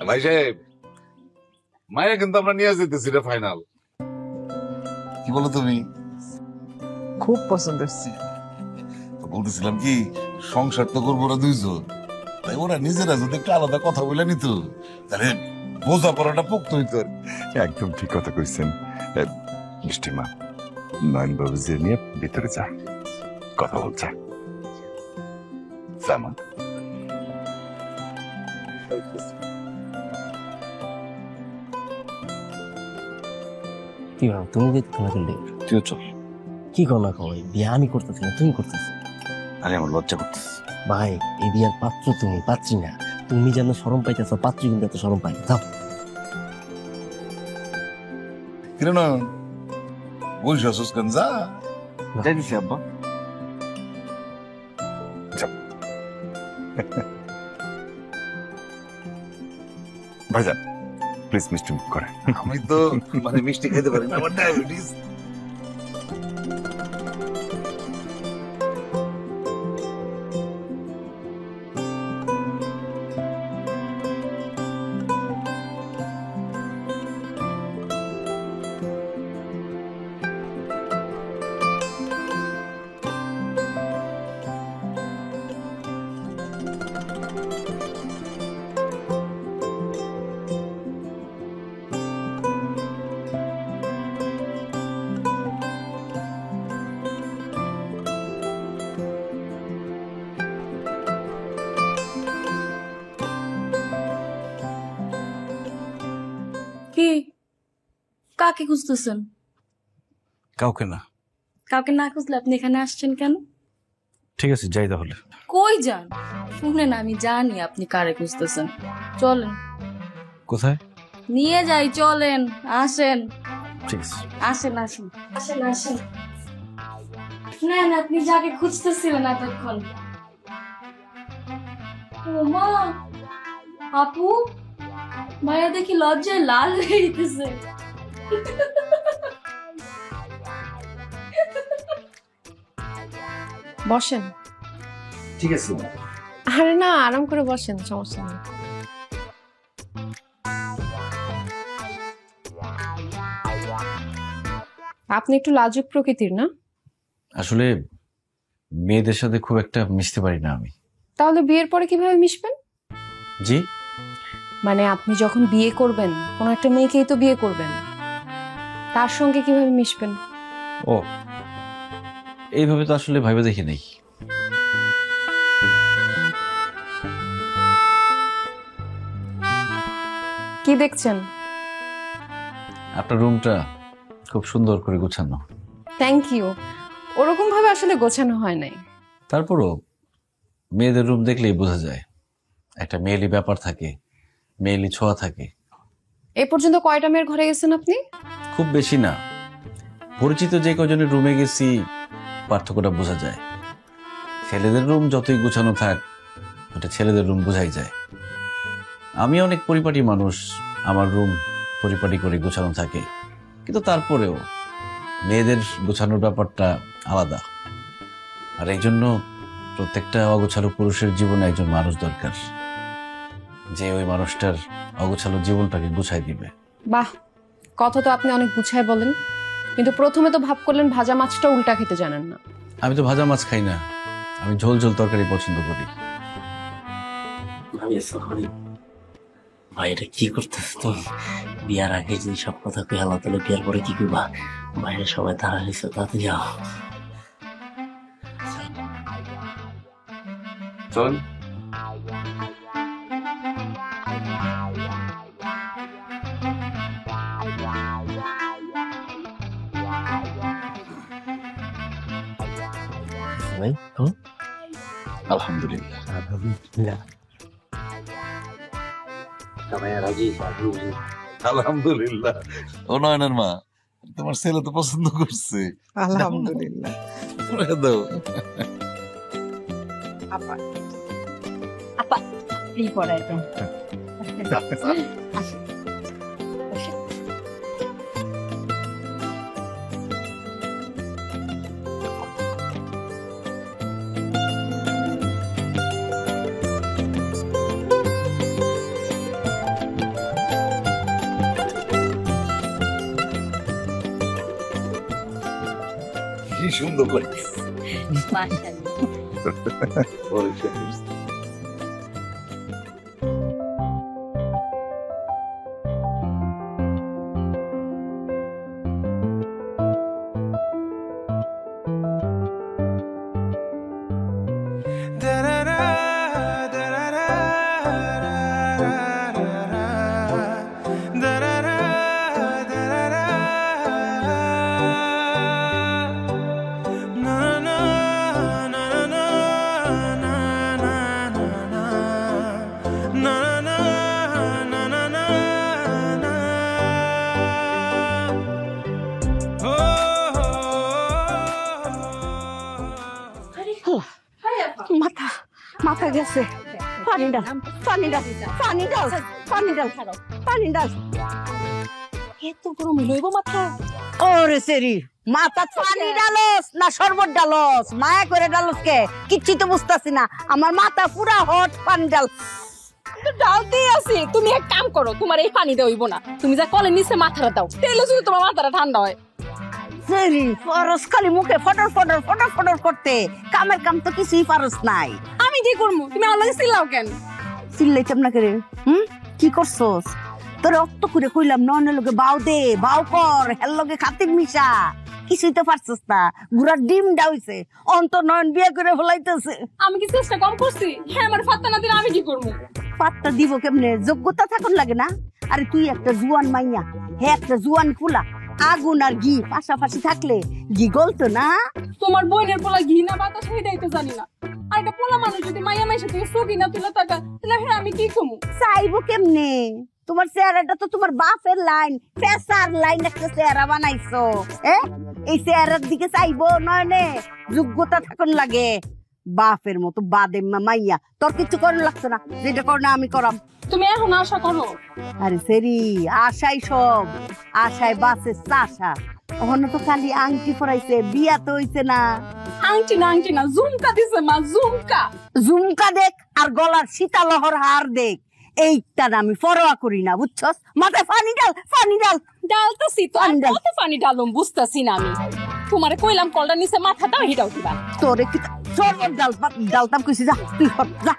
ভাই সাহেব, মায়া কিন্তু আমরা নিয়ে যেতেছি রে ফাইনাল। কি বলো তুমি? খুব পছন্দ হচ্ছে। বলতেছিলাম কি, সংসার তো করবো ওরা দুইজন, তাই ওরা নিজেরা যদি একটু আলাদা কথা বলে নিত তাহলে বোঝাপড়াটা পোক্ত হইতো। একদম ঠিক কথা কইছেন। মিষ্টি মা, নয়ন বাবু যে নিয়ে ভিতরে যা, কথা বলছে। মা, কি ভাব তুমি যে না করলে তুইও চল। কি কর না কই বিয়ে আমি করতেছি না তুমি করতেছি। আরে আমার লজ্জা করতেছে ভাই এই বিয়ার পাত্র তুমি পাত্রী না। তুমি যেন শরম পাইতেছ পাত্রী কিন্তু এত শরম পাই। যাও কিরে না বলছি আসুস কেন? যা যাইতেছি আব্বা। ভাইজান প্লিজ মিষ্টি মুখ করে। আমি তো মানে মিষ্টি খেতে পারি না, আমার ডায়াবেটিস। কি কাকে খুঁজতেছেন? কাউকে না। কাউকে না খুঁজলে আপনি এখানে আসছেন কেন? ঠিক আছে যাই তাহলে। কই যান? শুনেন আমি জানি আপনি কারে খুঁজতেছেন। চলেন। কোথায়? নিয়ে যাই, চলেন। আসেন ঠিক আছে। আসেন আসেন আসেন আসেন। না না, আপনি যাকে খুঁজতেছিলেন এতক্ষণ। ও মা, আপু, মায়া দেখি লজ্জায় লাল হয়ে যেতেছে। বসেন। ঠিক আছে। আরে না, আরাম করে বসেন, সমস্যা নেই। আপনি একটু লাজুক প্রকৃতির না? আসলে মেয়েদের সাথে খুব একটা মিশতে পারি না আমি। তাহলে বিয়ের পরে কিভাবে মিশবেন? জি মানে আপনি যখন বিয়ে করবেন, কোন একটা মেয়েকেই তো বিয়ে করবেন, তার সঙ্গে কিভাবে মিশবেন? ও এইভাবে তো আসলে ভাবে দেখি নাই। কি দেখছেন? আপনার রুমটা খুব সুন্দর করে গোছানো। Thank you. ওরকম ভাবে আসলে গোছানো হয় নাই। তারপরও মেয়েদের রুম দেখলেই বোঝা যায় একটা মেয়েলি ব্যাপার থাকে, মেয়েলি ছোঁয়া থাকে। এ পর্যন্ত কয়টা মেয়ের ঘরে গেছেন আপনি? খুব বেশি না, পরিচিত যে কজনের রুমে গেছি পার্থক্যটা বোঝা যায়। ছেলেদের রুম যতই গোছানো থাক, ওটা ছেলেদের রুম বোঝাই যায়। আমি অনেক পরিপাটি মানুষ, আমার রুম পরিপাটি করে গোছানো থাকে, কিন্তু তারপরেও মেয়েদের গোছানোর ব্যাপারটা আলাদা। আর এই জন্য প্রত্যেকটা অগোছালো পুরুষের জীবনে একজন মানুষ দরকার, যে ওই মানুষটার অগোছালো জীবনটাকে গুছাই দিবে। বাহ, কথা তো আপনি অনেক গুছায় বলেন, কিন্তু প্রথমে তো ভাব করলেন ভাজা মাছটা উল্টা খেতে জানেন না। আমি তো ভাজা মাছ খাই না, আমি ঝোল ঝোল তরকারি পছন্দ করি। ভাই এটা কি করতেছ তুমি? বিয়ার আগে যদি সব কথা কই হালা, তাহলে বিয়ার পরে কি করবা? বাইরে সবাই তারা হয়েছে, তাতে যাও। চল। ভাই হুম আলহামদুলিল্লাহ। আলহামদুলিল্লাহ। আলহামদুলিল্লাহ। ও নয়নের মা, তোমার ছেলে তো পছন্দ করছে। আলহামদুলিল্লাহ। দাও। আপা আপা এই পড়ায় তো কি সুন্দর লাগে মাথা মাথা গেছে পানি ডাল পানি ডাল পানি ডাল পানি ডাল পানি ডাল এত গরম লইব মাথা ওরে সেরি মাথা পানি ডালস না শরবত ডালস মায়া করে ডালস কে কিচ্ছু তো বুঝতাছি না আমার মাথা পুরা হট পানি ডাল ডাল দিয়ে আছি তুমি এক কাম করো তোমার এই পানি দেওইব না তুমি যা কলের নিচে মাথাটা দাও তেলে যদি তোমার মাথাটা ঠান্ডা হয় সেরি ফরস খালি মুখে ফটর ফটর ফটর ফটর করতে কামের কাম তো কিছুই পারস নাই আমি কি করবো তুমি আল্লাহ চিল্লাও কেন চিল্লাইতাম না করে কি করছস তোর অত করে কইলাম নয়নের লগে বাউ দে বাউ কর হেল লগে খাতির মিশা কিছুই তো পারছস না গুড়ার ডিম ডাউইছে অন্ত নয়ন বিয়ে করে ফলাইতেছে আমি কি চেষ্টা কম করছি হ্যাঁ আমার ফাত্তা না দিলে আমি কি করবো পাত্তা দিব কেমনে যোগ্যতা থাকুন লাগে না আরে তুই একটা জুয়ান মাইয়া হে একটা জুয়ান ফুলা আগুন আর ঘি পাশাপাশি থাকলে ঘি গলতো না তোমার বোনের পোলা ঘি না বাতাস সেটাই তো জানি না আর একটা পোলা মানুষ যদি মাইয়া মাইসা থেকে সকি না তুলে টাকা তাহলে হ্যাঁ আমি কি কমু চাইবো কেমনে তোমার চেহারাটা তো তোমার বাপের লাইন ফেসার লাইন একটা চেহারা বানাইছো এই চেহারার দিকে চাইবো নয়নে যোগ্যতা থাকুন লাগে বাপের মতো বাদে মাইয়া তোর কিছু করার লাগতো না যেটা কর না আমি করাম তুমি এখন আশা করো আরে সেরি আশাই সব আশায় বাসে চাষা ওখানে তো খালি আংটি পরাইছে বিয়া তো হইছে না আংটি না ঝুমকা দিছে মা ঝুমকা ঝুমকা দেখ আর গলার সীতালহর হার দেখ এইটা না আমি পরোয়া করি না বুঝছস মাথায় পানি ডাল ডালতাছি তো আর কত পানি ডালুম বুঝতাছি না আমি তোমারে কইলাম কলটা নিচে মাথা দাও হিটাও দিবা তোরে কি সরবত ডালতাম কইছি যা তুই হট যা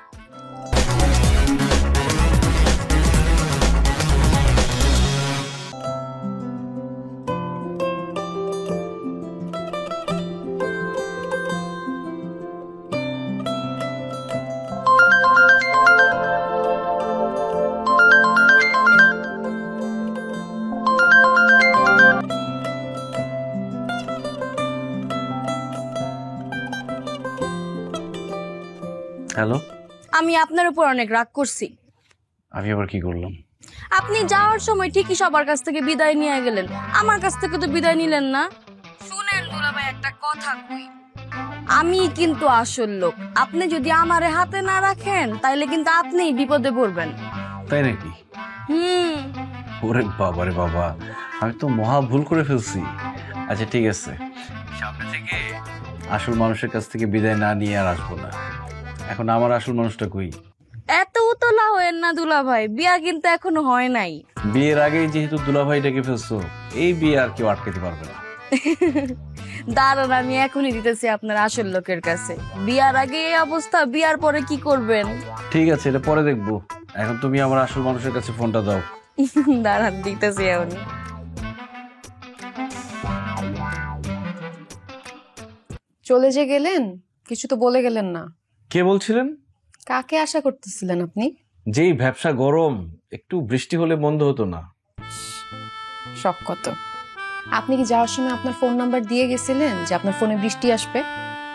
হ্যালো, আমি আপনার উপর অনেক রাগ করছি। আমি আবার কি করলাম? আপনি যাওয়ার সময় ঠিকই সবার কাছ থেকে বিদায় নিয়ে গেলেন, আমার কাছ থেকে তো বিদায় নিলেন না। শুনেন দুলাভাই, একটা কথা কই, আমি কিন্তু আসল লোক। আপনি যদি আমারে হাতে না রাখেন তাইলে কিন্তু আপনিই বিপদে পড়বেন। তাই নাকি? ওরে বাবা রে বাবা, আমি তো মহা ভুল করে ফেলছি। আচ্ছা ঠিক আছে, সামনে থেকে আসল মানুষের কাছ থেকে বিদায় না নিয়ে আর আসবো না। এখন আমার আসল মানুষটা কই? এত উতলা হয়েন না দুলাভাই, বিয়া কিন্তু এখনো হয় নাই। বিয়ের আগেই যেহেতু দুলাভাই ডেকে ফেলছো, এই বিয়ে আর কেউ আটকাতে পারবে না। দাঁড়ান, আমি এখনই দিতেছি আপনার আসল লোকের কাছে। বিয়ার আগে এই অবস্থা, বিয়ার পরে কি করবেন? ঠিক আছে, এটা পরে দেখবো। এখন তুমি আমার আসল মানুষের কাছে ফোনটা দাও। দাঁড়ান, দিতেছি এখন। চলে যে গেলেন, কিছু তো বলে গেলেন না। কে বলছিলেন? কাকে আশা করতেছিলেন আপনি? যেই ব্যবসা গরম, একটু বৃষ্টি হলে মন্দ হতো না। শখ কত। আপনি কি যাওয়ার সময় আপনার ফোন নাম্বার দিয়ে গেছিলেন যে আপনার ফোনে বৃষ্টি আসবে?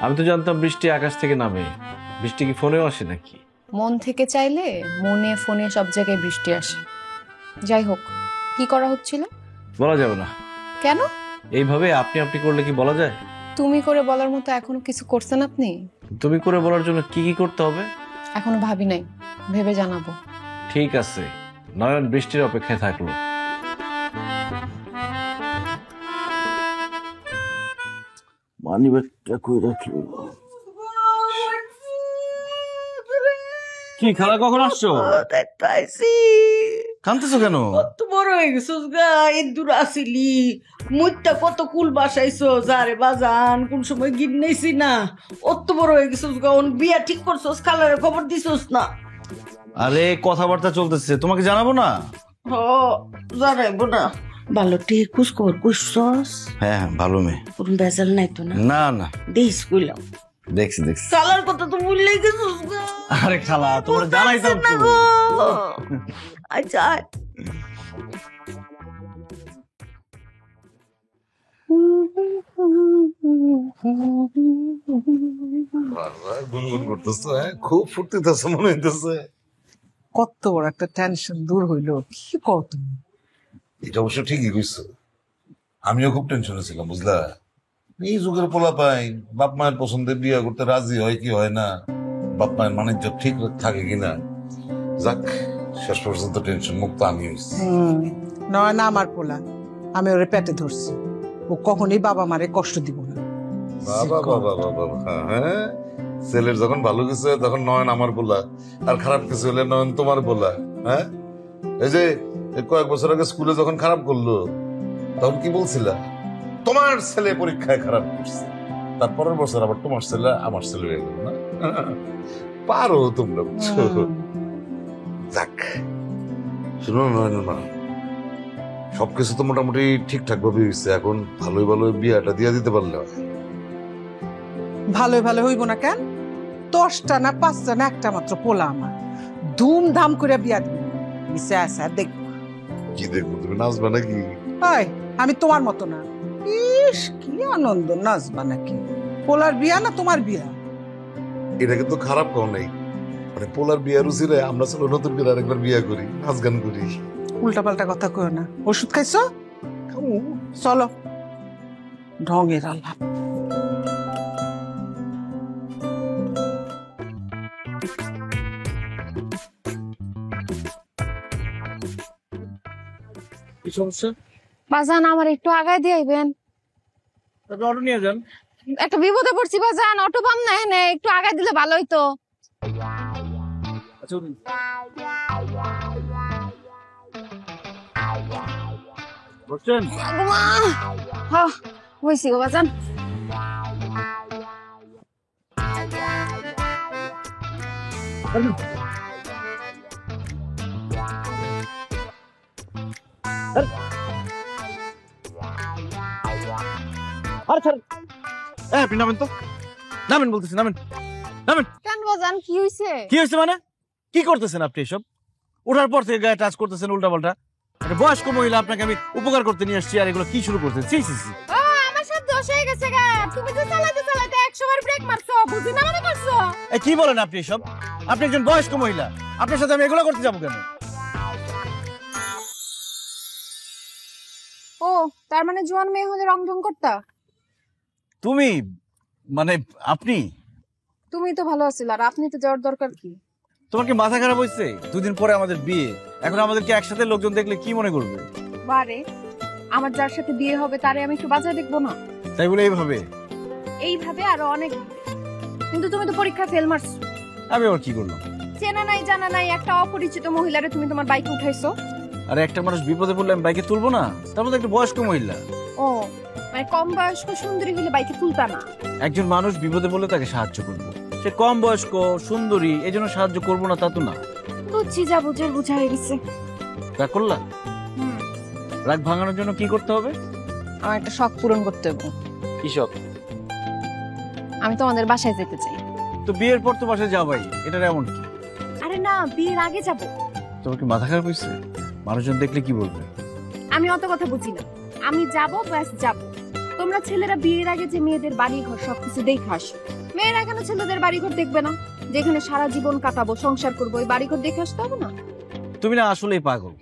আমি তো জানতাম বৃষ্টি আকাশ থেকে নামে, বৃষ্টি কি ফোনেও আসে নাকি? মন থেকে চাইলে মনে ফোনে সব জায়গায় বৃষ্টি আসে। যাই হোক, কি করা হচ্ছিল? বলা যাবে না। কেন? এইভাবে আপনি আপনি করলে কি বলা যায়? তুমি করে বলার মতো এখনো কিছু করছেন আপনি? তুমি করে বলার জন্য কি কি করতে হবে এখনো ভাবি নাই, ভেবে জানাবো। ঠিক আছে, নয়ন বৃষ্টির অপেক্ষায় থাকলো। মানিব্যাগটা কই রাখলো? কি খালা, কখন আসছো? কাঁদতেছো কেন? কত বড় হয়ে গেছিস গা, ইন্দুর আসিলি মুইটা কত কুল বাসাইছো যারে বাজান কোন সময় গিন নেইছি না, অত বড় হয়ে গেছিস গা, ওন বিয়া ঠিক করছস, কালারে খবর দিছস না? আরে কথাবার্তা চলতেছে, তোমাকে জানাবো না? হ জানাইবো না। ভালো ঠিক খোঁজ খবর কইছস? হ্যাঁ ভালো মেয়ে। কোন বেজাল নাই তো না? না না, দেইস কইলাম। দেখছি। কালার কথা তো ভুললেই গেছিস গা। আরে খালা, তোমার জানাইতাম না তো। গো। আচ্ছা গুনগুন করতেছো, খুব ফুর্তিতেছো মনে হইতেছে। কত বড় একটা টেনশন দূর হইলো, কি কও তুমি? এটা অবশ্য ঠিকই কইছো, আমিও খুব টেনশনে ছিলাম বুঝলা। এই যুগের পোলা পাই বাপ মায়ের পছন্দে বিয়ে করতে রাজি হয় কি হয় না, বাপ মায়ের মানিজ্য ঠিক থাকে কিনা। যাক, শেষ পর্যন্ত টেনশন মুক্ত আমি হইছি। নয় না আমার পোলা, আমি ওরে পেটে ধরছি, ও কখনই বাবা মারে কষ্ট দিব না। বাবা বাবা বাবা, হ্যাঁ ছেলের যখন ভালো কিছু হয় তখন নয়ন আমার বলা, আর খারাপ কিছু হলে নয়ন তোমার বলা। হ্যাঁ এই যে কয়েক বছর আগে স্কুলে যখন খারাপ করলো তখন কি বলছিলা? তোমার ছেলে পরীক্ষায় খারাপ করছে, তারপরের বছর আবার তোমার ছেলে আমার ছেলে হয়ে গেল না। পারো তোমরা, বুঝছো? যাক, শুনো নয়ন মা, সবকিছু তো মোটামুটি ঠিকঠাক ভাবে হয়েছে, এখন ভালোই ভালোই বিয়াটা দিয়ে দিতে পারলে হয়। ভালো হইব না কেন? 10টা না 5টা না একটা মাত্র পোলা আমার, ধুমধাম করে বিয়া দিব। মিশে আসা দেখবো। কি দেখবো, তুমি নাচবা নাকি? হাই, আমি তোমার মতো না। ইস কি আনন্দ, নাচবা নাকি? পোলার বিয়া না তোমার বিয়া? এটা কিন্তু খারাপ কও নাই, মানে পোলার বিয়ার উচিলে আমরা চলো নতুন করে আরেকবার বিয়া করি, নাচ গান করি। উল্টা পাল্টা কথা কইও না। ওষুধ খাইছো? চলো, ঢঙের আল্লাহ। কি সমস্যা? বাজান আমার একটু আগায় দিয়ে আইবেন। অটো নিয়ে যান। একটা বিপদে পড়ছি বাজান, অটো পাম না, এনে একটু আগায় দিলে ভালো হইতো। আচ্ছা বুঝছেন? হ্যাঁ হয়েছি গো বাজান। আপনি নামেন তো, নামেন বলতেছি, নামেন। কেন বাজান, কি হয়েছে? কি হয়েছে মানে? কি করতেছেন আপনি এসব? ওঠার পর থেকে গায়ে টাচ করতেছেন উল্টা পাল্টা। একটা বয়স্ক মহিলা, আপনাকে আমি উপকার করতে নিয়ে আসছি, আর এগুলো কি শুরু করতেন? ও আমার সাথে দোষ হয়ে গেছে গা, তুমি তো চালাতে 100 বার ব্রেক মারছো, বুঝি না মনে করছো? কি বলেন আপনি এসব? আপনি একজন বয়স্ক মহিলা, আপনার সাথে আমি এগুলো করতে যাবো কেন? ও তার মানে জোয়ান মেয়ে হলে রং ঢং করতা? তুমি মানে আপনি? তুমি তো ভালো আছিল, আর আপনি তো যাওয়ার দরকার কি? তোমার কি মাথা খারাপ হয়েছে? 2 দিন পরে আমাদের বিয়ে, এখন আমাদেরকে একসাথে লোকজন দেখলে কি মনে করবে? বারে, আমার যার সাথে বিয়ে হবে তারে আমি একটু বাজায় দেখবো না? তাই বলে এইভাবে? এইভাবে আরো অনেক। কিন্তু তুমি তো পরীক্ষা ফেল মারছো। আমি আবার কি করলাম? চেনা নাই জানা নাই একটা অপরিচিত মহিলারে তুমি তোমার বাইকে উঠাইছো। আর একটা মানুষ বিপদে পড়লে আমি বাইকে তুলবো না? তার মধ্যে একটা বয়স্ক মহিলা। ও মানে কম বয়স্ক সুন্দরী হলে বাইকে তুলতা না? একজন মানুষ বিপদে পড়লে তাকে সাহায্য করবো, সে কম বয়স্ক সুন্দরী এই জন্য সাহায্য করবো না তা তো না। বুঝছি, যা বুঝার বুঝা হয়ে গেছে। রাগ করলা? রাগ ভাঙানোর জন্য কি করতে হবে? আমার একটা শখ পূরণ করতে হবে। কি শখ? আমি তোমাদের বাসায় যেতে চাই। তো বিয়ের পর তো বাসায় যাবাই, এটার এমন কি? আরে না, বিয়ের আগে যাব। তোমার কি মাথা খারাপ হয়েছে? মানুষজন দেখলে কি বলবে? আমি অত কথা বুঝি না, আমি যাব ব্যাস যাব। তোমরা ছেলেরা বিয়ের আগে যে মেয়েদের বাড়ি ঘর সবকিছু দেখে আসো, মেয়েরা কেন ছেলেদের বাড়ি ঘর দেখবে না? যেখানে সারা জীবন কাটাবো, সংসার করবো, ওই বাড়ি ঘর দেখে আসতে হবে না? তুমি না আসলেই পাগল।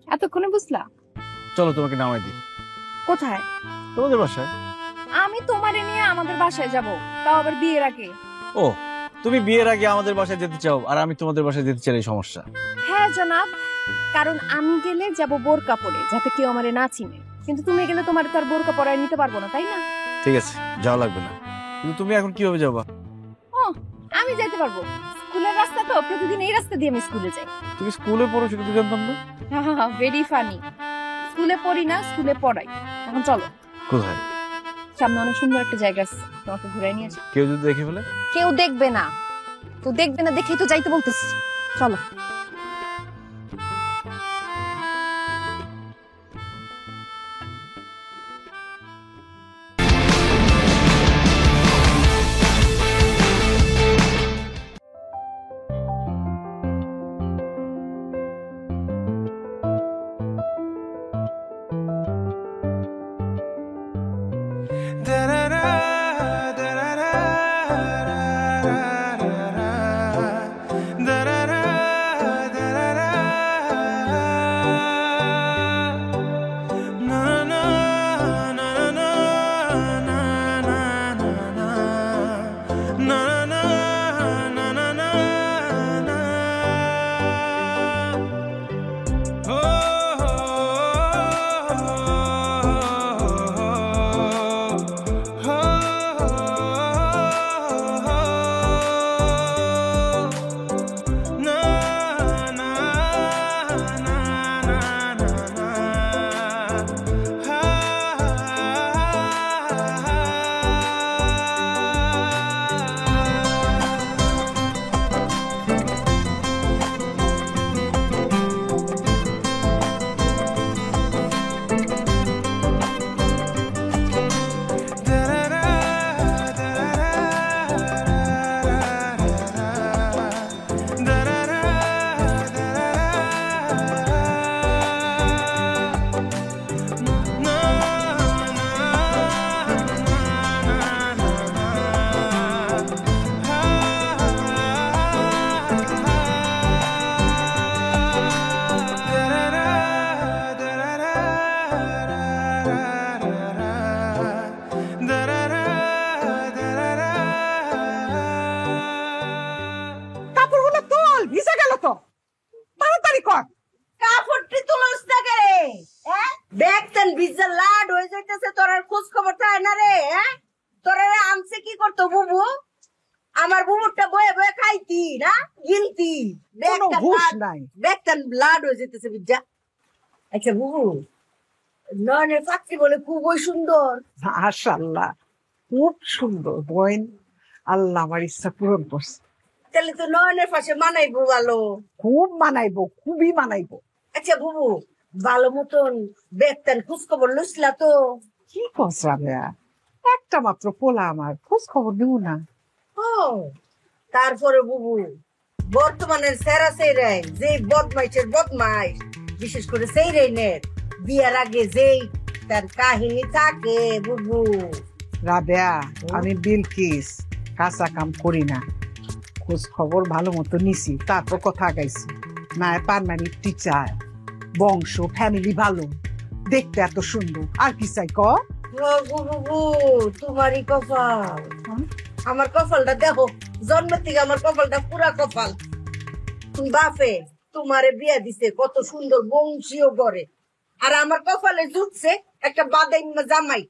এতক্ষণে বুঝলা? চলো তোমাকে নামাই দিই। কোথায়? তোমাদের বাসায়। আমি তোমারে নিয়ে আমাদের বাসায় যাব, তাও আবার বিয়ের আগে? ও, তুমি বিয়ের আগে আমাদের বাসায় যেতে চাও আর আমি তোমাদের বাসায় যেতে চাই, এই সমস্যা? হ্যাঁ জনাব, কারণ আমি গেলে যাব বোরকা পরে, যাতে কেউ আমারে না চিনে। কিন্তু তুমি গেলে তোমার তার বোরকা পরায় নিতে পারবো না, তাই না? ঠিক আছে, যাওয়া লাগবে না। কিন্তু তুমি এখন কিভাবে যাবা? ও আমি যেতে পারবো, স্কুলের রাস্তা তো প্রতিদিন এই রাস্তা দিয়ে আমি স্কুলে যাই। তুমি স্কুলে পড়ো সেটা তো জানতাম না। Very funny. স্কুলে পড়ি না, স্কুলে পড়াই। এখন চলো, কোথায়? সামনে অনেক সুন্দর একটা জায়গা আছে, তোমাকে ঘুরাই নিয়ে আসি। কেউ যদি দেখে ফেলে? কেউ দেখবে না, তো দেখবে না দেখেই তো যাইতে বলতেছি। চলো। কাপড়গুলো তোল, ভিজে গেল তো, তাড়াতাড়ি কর। কাপড়টি তুলস না কে রে? হ্যাঁ, দেখতেন বিজ্জা লাড হয়ে যাইতেছে, তোর আর খোঁজ খবর থাকে না রে? হ্যাঁ, তোরা আনছে কি করতো বুবু? আমার বুবুরটা বয়ে বয়ে খাইতি না, গিলতি। কোনো হুঁশ নাই। দেখতেন লাড হয়ে যেতেছে বিজ্জা। আচ্ছা বুবু, নয়নের পাত্রী বলে খুবই সুন্দর। মাশাআল্লাহ, খুব সুন্দর বোন। আল্লাহ আমার ইচ্ছা পূরণ করছে। তাহলে তো নয়নের পাশে মানাইবো ভালো। খুব মানাইবো, খুবই মানাইবো। আচ্ছা বুবু, ভালো মতন দেখতেন খোঁজ খবর লইছিলা তো? কি কস রাবেয়া, একটা মাত্র পোলা, আমার খোঁজ খবর দিব না? ও, তারপরে বুবু, বর্তমানের সেরা সেইরাই যে বদমাইশের বদমাইশ, বিশেষ করে সেইরাই নের বিয়ার আগে যেই তার কাহিনী থাকে বুবু। রাবেয়া, আমি বিলকিস কাঁচা কাম করি না, খোঁজ খবর ভালো মতো নিছি, তারপর কথা গাইছি। না পারমানেন্ট টিচার, বংশ ফ্যামিলি ভালো, দেখতে এত সুন্দর, আর কি চাই ক? বুবু, তোমারই কপাল। আমার কপালটা দেখো, জন্ম থেকে আমার কপালটা পুরা কপাল। তুমি বাপে তোমারে বিয়া দিছে কত সুন্দর বংশীয় করে, আর আমার কপালে জুটছে একটা বাদাই জামাই।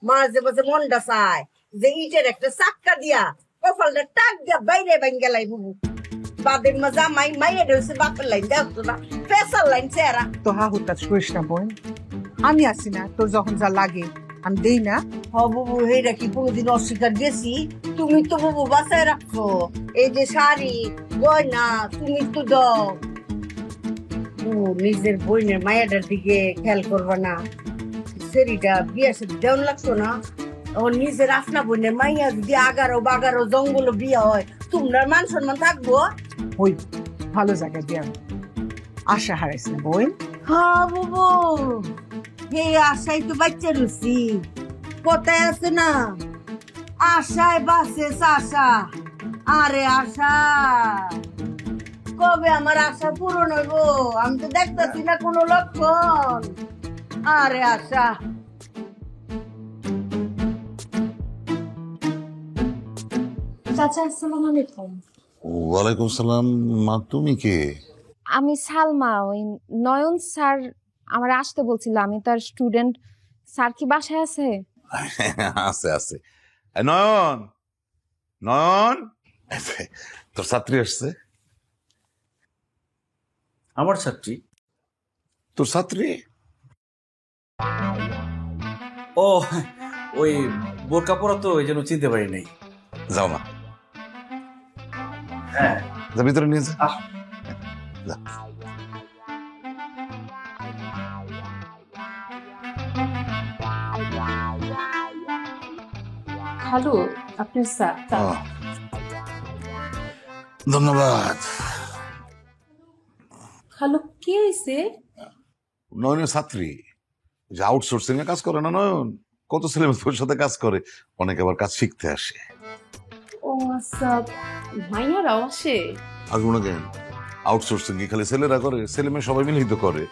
মাঝে মাঝে মনটা চায় যে ইটের একটা চাক্কা দিয়া কপালটা টাক দিয়া বাইরে গেলাই বুবু। বাদের মা জামাই মাইয়ের হয়েছে বাপের লাইন, দেখতো না ফেসার লাইন চেহারা। তো হা হুতাশ করিস না বোন, আমি আছি না, তোর যখন যা লাগে আমি দেই না। হ বুবু, হেরা কি কোনদিন অস্বীকার গেছি? তুমি তো বুবু বাঁচায় রাখছো, এই যে শাড়ি গয়না তুমি তো দাও। নিজের বোনের মায়াটার দিকে খেয়াল করবা না? সেরিটা বিয়া সাথে দেওয়ান লাগতো না? ও নিজের আপনা বোনের মাইয়া যদি 11-12 জঙ্গল বিয়া হয়, তোমার মান সম্মান থাকবো? ওই ভালো জায়গায় দিয়া আশা হারাইস না বোন। হ্যাঁ বুবু, এই আশাই তো বাচ্চা রুচি। কোথায় আছে না, আশায় বাসে আশা। আরে আশা, কবে আমার আশা পূরণ হইব? আমি তো দেখতেছি না কোনো লক্ষণ। আরে আশা, চাচা আসসালামু আলাইকুম। ওয়ালাইকুম সালাম। মা তুমি কে? আমি সালমা, ওই নয়ন স্যার আমার আসতে বলছিল, আমি তার স্টুডেন্ট। স্যার কি বাসায় আছে? আছে আছে। নয়ন, নয়ন, তোর ছাত্রী আসছে। আমার ছাত্রী। তোর ছাত্রী? ও, ওই বোরকা পরা তো এই জন্য চিনতে পারি নাই। যাও না, হ্যাঁ, যা ভিতরে নিয়ে যা। যা। খালু আপনার চা। আহ, ধন্যবাদ। খালু কি হয়েছে? নয়নের ছাত্রী, যে আউটসোর্সিং এ কাজ করে না নয়ন, কত ছেলে মেয়ে তোর সাথে কাজ করে, অনেকে আবার কাজ শিখতে আসে। ও আচ্ছা, মাইয়ারাও আসে? আসবো না কেন? আউটসোর্সিং কি খালি ছেলেরা করে? ছেলে মেয়ে সবাই মিলেই তো করে।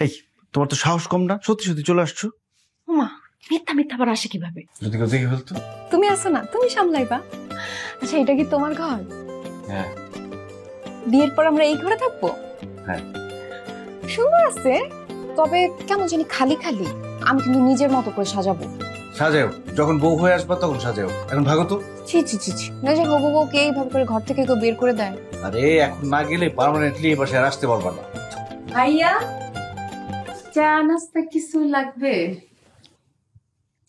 এই তোমার তো সাহস কম না, সত্যি সত্যি চলে আসছো? মা মিথ্যা মিথ্যা আবার আসে কিভাবে? যদি কেউ দেখে ফেলতো? তুমি আছো না, তুমি সামলাইবা। আচ্ছা, এটা কি তোমার ঘর? হ্যাঁ। বিয়ের পর আমরা এই ঘরে থাকবো? হ্যাঁ। সুন্দর আছে, তবে কেন জানি খালি খালি। আমি কিন্তু নিজের মতো করে সাজাবো। সাজাও, যখন বউ হয়ে আসবা তখন সাজাও, এখন ভাগো তো। ছি ছি ছি ছি, নিজের হবু বউকে এইভাবে করে ঘর থেকে কেউ বের করে দেয়? আরে এখন না গেলে পার্মানেন্টলি এই বাসায় আর আসতে পারবা না। ভাইয়া, চা নাস্তা কিছু লাগবে?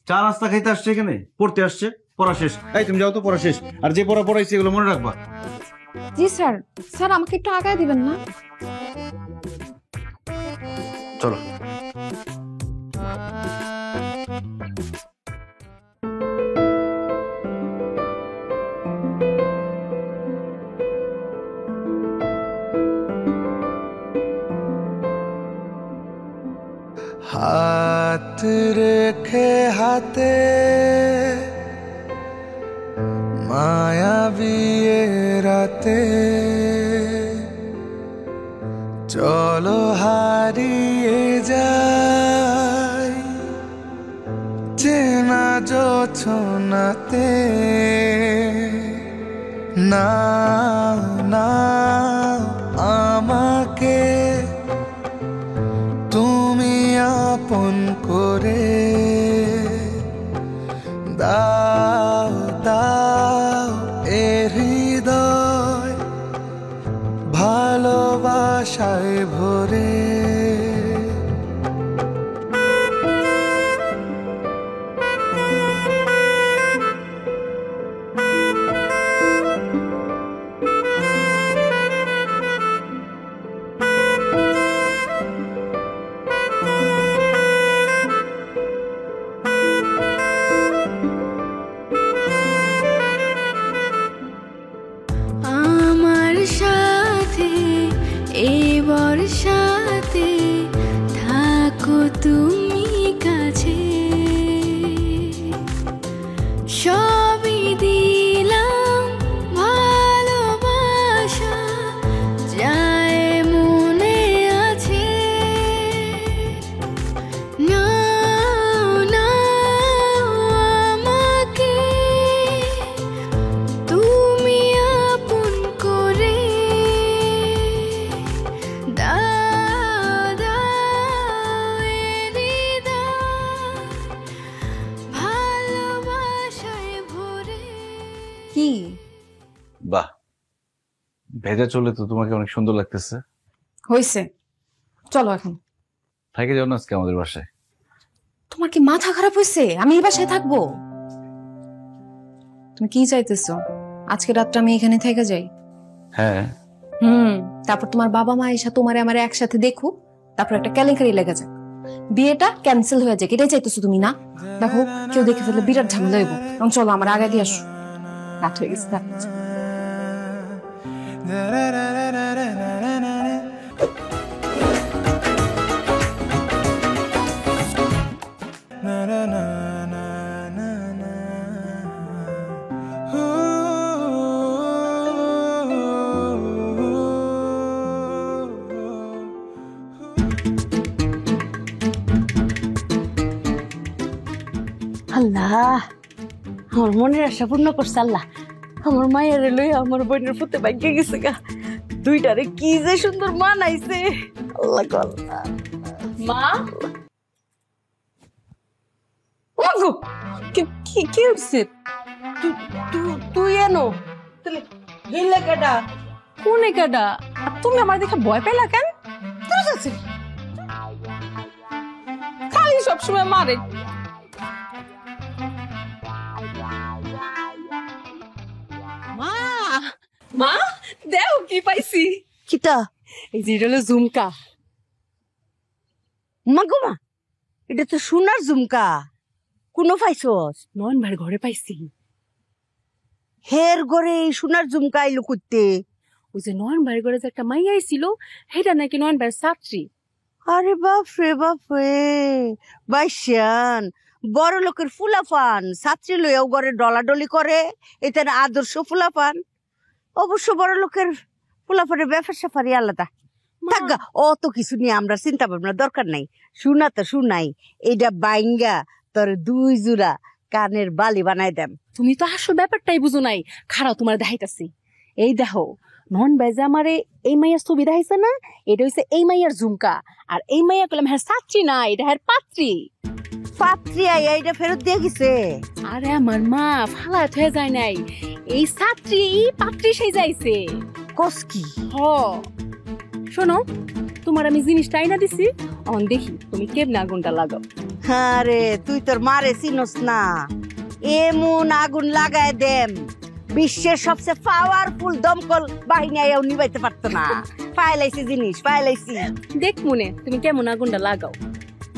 চা নাস্তা খাইতে আসছে এখানে? পড়তে আসছে? পড়া শেষ। এই তুমি যাও তো, পড়া শেষ। আর যে পড়া পড়াইছে এগুলো মনে রাখবা। জি স্যার। স্যার আমাকে একটু আগায় দিবেন না? চলো। হাত রেখে হাতে মায়াবী এ রাতে চলো হারিয়ে যাই চেনা জোছনাতে। না না আমাকে তুমি আপন করে দাও দাও এ হৃদয় ভালোবাসায় ভরে। আমার সাথে এই বর্ষাতে থাকো তুমি কাছে, সবই দিলাম ভালোবাসা যায় মনে আছে। নাও নাও আমাকে তুমি আপন করে দাও দাও এ হৃদয় ভালোবাসায় ভরে। কি? বাহ, ভেজা চলে তো তোমাকে অনেক সুন্দর লাগতেছে। হয়েছে, চলো এখন। থাকে যাও না আজকে আমাদের বাসায়। তোমার কি মাথা খারাপ হয়েছে? আমি এই বাসায় থাকবো? তুমি কি চাইতেছো? আজকে রাতটা আমি এখানে থেকে যাই? হ্যাঁ। তারপর তোমার বাবা মা এসে তোমারে আমারে একসাথে দেখুক, তারপর একটা কেলেঙ্কারি লেগে যাক, বিয়েটা ক্যান্সেল হয়ে যাক, এটাই চাইতেছো তুমি না? দেখো কেউ দেখে ফেললে বিরাট ঝামেলা হইব। এবং চলো আমার আগে দিয়ে আসো, রাত হয়ে গেছে। আল্লাহ, আমার মনের আশা পূর্ণ করছে আল্লাহ। আমার মায়ের লই আমার বোনের পুতে ভাগ্যে গেছে গা। দুইটারে কি যে সুন্দর মানাইছে। আল্লাহ গো আল্লাহ। মা, ওগো কি কি কি হচ্ছে? তুই এনো তাহলে হিলে কেডা? কোন একাডা? আর তুমি আমার দেখে ভয় পেলা কেন? খালি সবসময় মারে। মা মা দেও কি পাইছি। কিতা? এই যে এটা হলো ঝুমকা। মাগুমা, এটা তো সোনার ঝুমকা। কোনো পাইছস? নয়ন ভাইয়ের ঘরে পাইছি। হের ঘরে এই সোনার ঝুমকা আইলো করতে? ওই যে নয়ন ভাইয়ের ঘরে যে একটা মাইয়া আইছিল, সেটা নাকি নয়ন ভাইয়ের ছাত্রী। আরে বাপ রে, বাইশান বড় লোকের ফুলাফান ছাত্রী লইয়াও ঘরে ডলাডলি করে, এটা না আদর্শ ফুলাফান। অবশ্য বড় লোকের ফুলাফানের ব্যাপার স্যাপারই আলাদা। থাকা অত কিছু নিয়ে আমরা চিন্তা ভাবনা দরকার নাই। শুনা তো শুনাই, এটা বাইঙ্গা তোর 2 জোড়া কানের বালি বানাই দেম। তুমি তো আসল ব্যাপারটাই বুঝো নাই। খারাপ তোমার দেখাইতাছি। এই দেখো, নন বেজা আমারে এই মাইয়ার ছবি দেখাইছে না, এটা হইছে এই মাইয়ার ঝুমকা। আর এই মাইয়া কইলাম হ্যাঁ ছাত্রী না, এটা হ্যাঁ পাত্রী। পাত্রী আইয়া এটা ফেরত দিয়ে গেছে? আরে আমার মা ফালাত হয়ে যায় নাই, এই ছাত্রী পাত্রী সেই যাইছে। কস কি? হ শোনো, তোমার আমি জিনিসটা আইনা দিছি, অন দেখি তুমি কেমনে আগুনটা লাগাও। আরে তুই তোর মারে চিনস না, এমন আগুন লাগায় দেম বিশ্বের সবচেয়ে পাওয়ারফুল দমকল বাহিনী আইয়াও নিবাইতে পারতো না। ফাইলাইছি জিনিস, ফাইলাইছি। দেখ মনে তুমি কেমন আগুনটা লাগাও।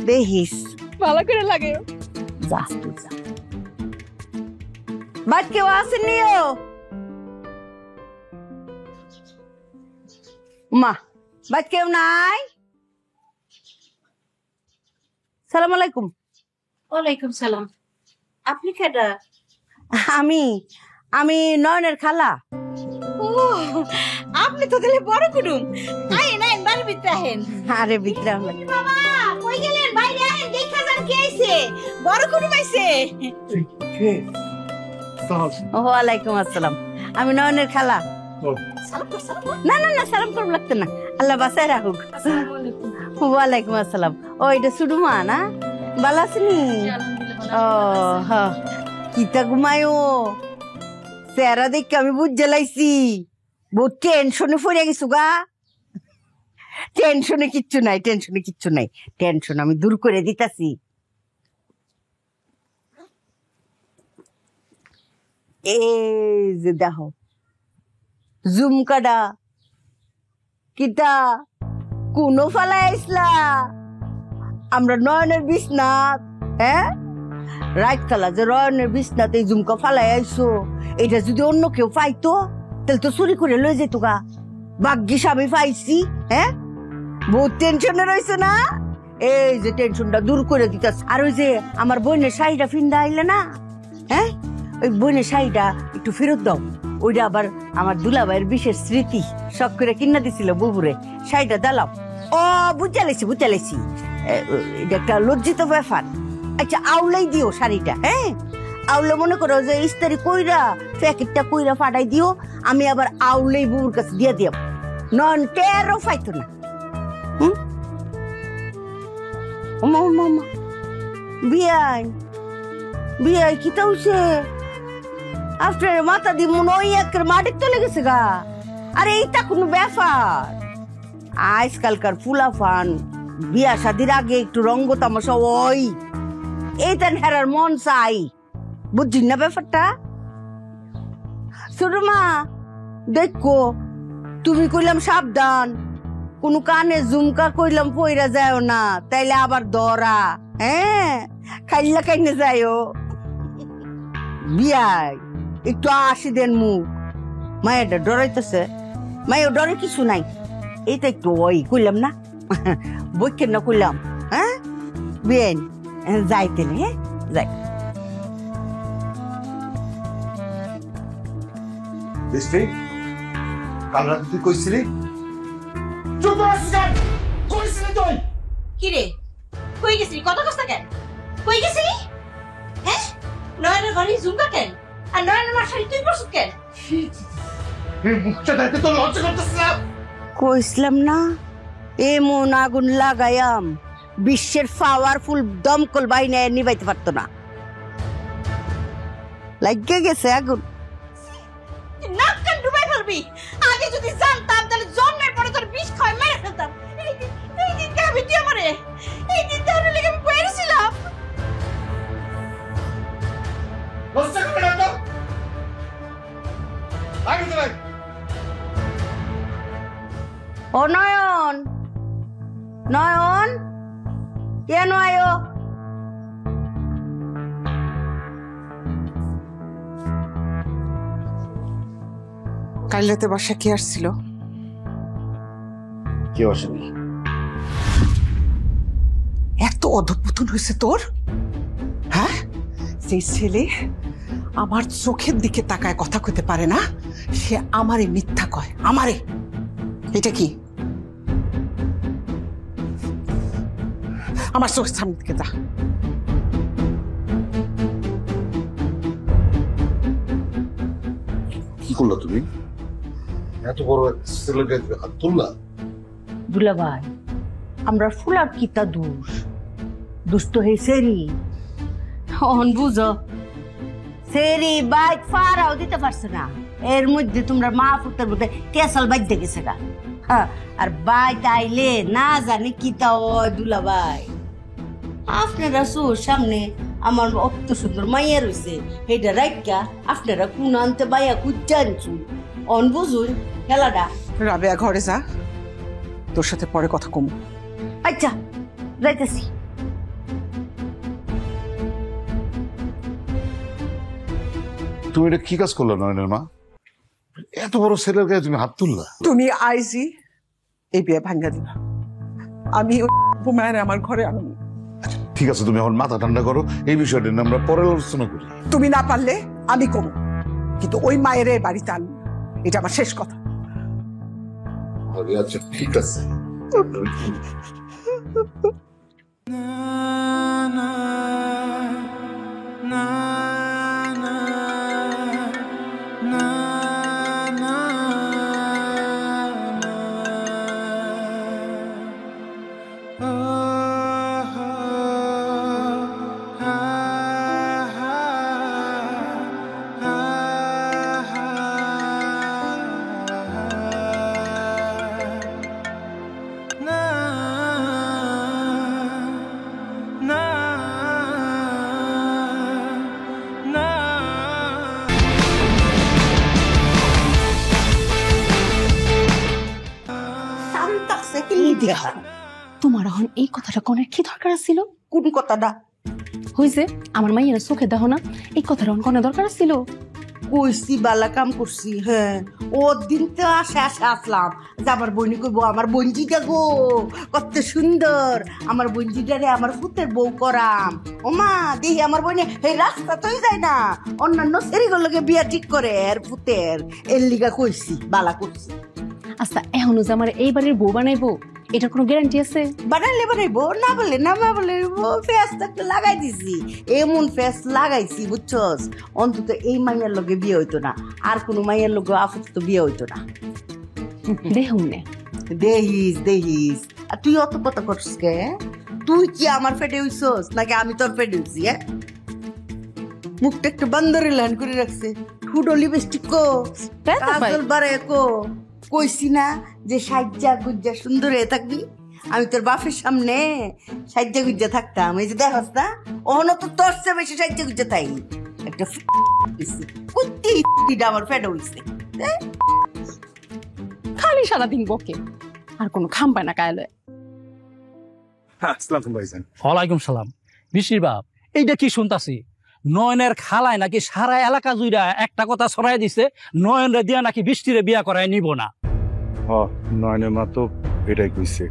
দেখিস ভালো করে লাগাও। যা তুই যা। বাদ কেউ আসেনিও? মা বাদ কেউ নাই? সালাম আলাইকুম। ওয়ালাইকুম সালাম। আপনি কেডা? আমি নয়নের খালা। ও আপনি তো দিলে বড় কুটুম। আয় নাই বাড়ি ভিতরে আহেন। আরে বিক্রম বাবা কই গেলেন? বাইরে আহেন, দেখা যান কি আইছে। বড় কুটুম আইছে। ওয়ালাইকুম আসসালাম। আমি নয়নের খালা। সালাম কর, সালাম কর। না না না, সালাম করব লাগতো না, আল্লাহ বাসায় রাখুক। ওয়ালাইকুম আসসালাম। ও এটা সুডুমা না? ভালো আছেনি? ও হ্যাঁ, কিতা ঘুমায়ও চেহারা দেখে আমি বুঝে লাইছি বহুত টেনশনে পড়ে গেছো গা। টেনশনে কিচ্ছু নাই, টেনশনে কিচ্ছু নাই, টেনশন আমি দূর করে দিতাছি। এই যে দেখো ঝুমকাটা, কিতা কোনো ফালাই আইসলা? আমরা নয়নের বিছনাথ, হ্যাঁ রাত কালা যে নয়নের বিছনাথ এই ঝুমকা ফালাই আইসো, এটা যদি অন্য কেউ পাইতো তাহলে তো চুরি করে লয়ে যেত গা। ভাগ্যিস আমি পাইছি। হ্যাঁ বহুত টেনশনে রয়েছে না? এই যে টেনশনটা দূর করে দিতাস। আর ওই যে আমার বোনের শাড়িটা ফিন্দা আইলে না, হ্যাঁ ওই বোনের শাড়িটা একটু ফেরত দাও। ওইটা আবার আমার দুলাভাইয়ের বিশেষ স্মৃতি, শখ করে কিনা দিছিল বুবুরে, শাড়িটা দিলাম। ও বুঝালেছি বুঝালেছি, এটা একটা লজ্জিত ব্যাপার। আচ্ছা আউলাই দিও শাড়িটা, হ্যাঁ আউলে মনে করো যে ইস্তারি কইরা প্যাকেটটা কইরা ফাটাই দিও, আমি আবার আউলেই বুবুর কাছে দিয়ে দিও, নন টেরও ফাইতো না। বিয়াই বিয়াই কি হইছে? আপনার মাথা দি মনে হয় একের মাটির তলে গেছে গা। আরে এইটা কোনো ব্যাপার? আজকালকার ফুলাফান বিয়া শাদির আগে একটু রঙ্গ তামাশা ওই এইটান হেরার মন চাই, বুঝছিস না ব্যাপারটা? ছোট মা দেখো, তুমি কইলাম সাবধান, কোন কানে ঝুমকা কইলাম পইরা যাও না, তাইলে আবার ধরা। হ্যাঁ খাইলা কাইনে যাইও। বিয়াই একটু আসি দেন মুখ, মায়েরটা ডরাইতেছে। মায়ের ডরে কিছু নাই, এইটা একটু ওই কইলাম না, বইকেন না কইলাম। হ্যাঁ বিয়েন যাইতেন, হ্যাঁ যাই। কাল রাতে তুই কইছিলি কি রে কই গেছিলি? কত কষ্ট কেন কই গেছিলি? হ্যাঁ নয়নের ঘরে ঝুমকা কেন? আর নয়নের মাসারি তুই বসত কেন? কইছিলাম না এমন আগুন লাগায়াম বিশ্বের পাওয়ারফুল দমকল বাহিনী নিবাইতে পারতো না। লাগিয়ে গেছে আগুন। নাক কান ডুবাই ফেলবি। আগে যদি জানতাম তাহলে জন্মের পরে তোর বিষ খাওয়াই মেরে ফেলতাম। এই দিন খাবি তুই আমারে, এই দিন তাহলে লেগে আমি বইরেছিলাম। ও নয়ন, নয়ন কেন আয়ো? কাল রাতে বাসা কে আসছিল? কেউ আসেনি। এত অধপতন হয়েছে তোর, হ্যাঁ? সেই ছেলে আমার চোখের দিকে তাকায় কথা কইতে পারে না, সে আমারে মিথ্যা কয়। আমারে এটা কি? আমার চোখের সামনে থেকে যা। কি করলা তুমি? এত বড় ছেলেকে হাত তুললা? দুলাভাই, আমরা ফুলার কিতা দোষ? দুষ্ট হয়েছে নি অন বুঝো। সেরি বাইক ফারাও দিতে পারছে না, এর মধ্যে তোমরা মা পুত্রের মধ্যে কেসাল বাইতে গেছে গা। হ্যাঁ, আর বাইক আইলে না জানি কিতা হয় দুলাভাই। আপনারা চোর সামনে আমার অত সুন্দর মাইয়া রয়েছে, এটা রাইকা আপনারা কোন আনতে বাইয়া কুচ্চা আনছুন। অন বুঝুন খেলাটা। রাবেয়া ঘরে যা, তোর সাথে পরে কথা কম। আচ্ছা যাইতেছি। তুমি এটা কি কাজ করলা নয়নের মা? এত বড় ছেলের গায়ে তুমি হাত তুললা? তুমি আইজি এই বিয়ে ভাঙ্গা দিবা, আমি মায়ের আমার ঘরে আনব। ঠিক আছে, তুমি এখন মাথা ঠান্ডা করো, এই বিষয়টা নিয়ে আমরা পরে আলোচনা করি। তুমি না পারলে আমি কম, কিন্তু ওই মায়ের বাড়িতে আনবো, এটা আমার শেষ কথা। আচ্ছা ঠিক আছে। তোমার এখন এই কথাটা কোনের কি দরকার ছিল? কোন কথাটা? হইছে আমার মাইয়ের চোখে দেখো না, এই কথাটা কোন দরকার ছিল? কইছি বালা কাম করছি। হ্যাঁ, ওর দিন তো আসে আসলাম যে আমার বোনই কইবো আমার বঞ্জিটা গো কত সুন্দর, আমার বঞ্জিটারে আমার পুতের বউ করাম। ও মা দেখি আমার বোনে এই রাস্তা তোই যায় না, অন্যান্য সেরিগুলোকে বিয়া ঠিক করে এর পুতের, এর লিগা কইছি বালা করছি। আচ্ছা এখনো যে আমার এই বাড়ির বউ বানাইবো এটার কোনো গ্যারান্টি আছে? বানাইলে বানাইবো, না বলে না বলে ফেসটা লাগাই দিছি, এমন ফেস লাগাইছি বুঝছস, অন্তত এই মাইয়ার লগে বিয়ে হইতো না, আর কোনো মাইয়ার লগে আপাতত বিয়ে হইতো না। দেখুন নে দেহিস দেহিস, আর তুই অত কথা করছিস কে? তুই কি আমার পেটে হইছস নাকি আমি তোর পেটে হইছি? মুখটা একটু বান্দরে লাইন করে রাখছে, ঠুডো লিপস্টিক কো, কাজল বারে কো, কইছি না যে সাজ্জা গুজ্জা সুন্দর হয়ে থাকবি? আমি তোর বাপের সামনে সাজ্জা গুজ্জা থাকতাম, এই যে দেখস না ওহনো তো তোর চেয়ে বেশি সাজ্জা গুজ্জা তাই একটা কুত্তি আমার পেটে হইছে। খালি সারাদিন বকে আর কোনো খাম পায় না কায়লে। ওয়ালাইকুম সালাম। বৃষ্টির বাপ, এইটা কি শুনতাছি? নয়নের খালায় নাকি সারা এলাকা জুইরা একটা কথা ছড়াই দিছে, নয়নরে দিয়া নাকি বৃষ্টিরে বিয়া করায় নিব না। নয়নের মা তো এটাই কইছে,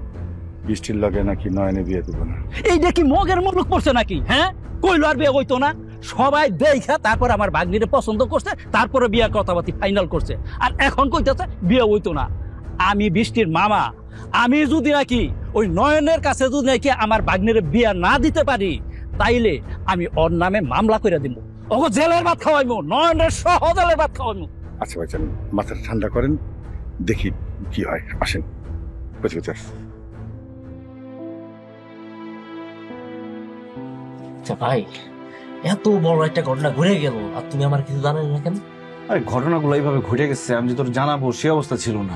বৃষ্টির লাগে নাকি নয়নে বিয়ে দেবো না। এইটা কি মগের মুলুক পড়ছে নাকি? হ্যাঁ, কইলো আর বিয়ে হইতো না? সবাই দেখা তারপর আমার ভাগ্নিরে পছন্দ করছে, তারপরে বিয়ার কথাবার্তা ফাইনাল করছে, আর এখন কইতেছে বিয়ে হইতো না। আমি বৃষ্টির মামা, আমি যদি নাকি ওই নয়নের কাছে যদি নাকি আমার ভাগ্নিরে বিয়া না দিতে পারি, তাইলে আমি ওর নামে মামলা করে দিব, ওকে জেলের ভাত খাওয়াইবো, নয়নের সহ জেলের ভাত খাওয়াইবো। আচ্ছা ভাইজান, মাথাটা ঠান্ডা করেন, দেখি কি হয়। আসেন আচ্ছা ভাই, এত বড় একটা ঘটনা ঘুরে গেল আর তুমি আমার কিছু জানেন না কেন? আরে ঘটনাগুলো এইভাবে ঘটে গেছে, আমি যে তোর জানাবো সে অবস্থা ছিল না।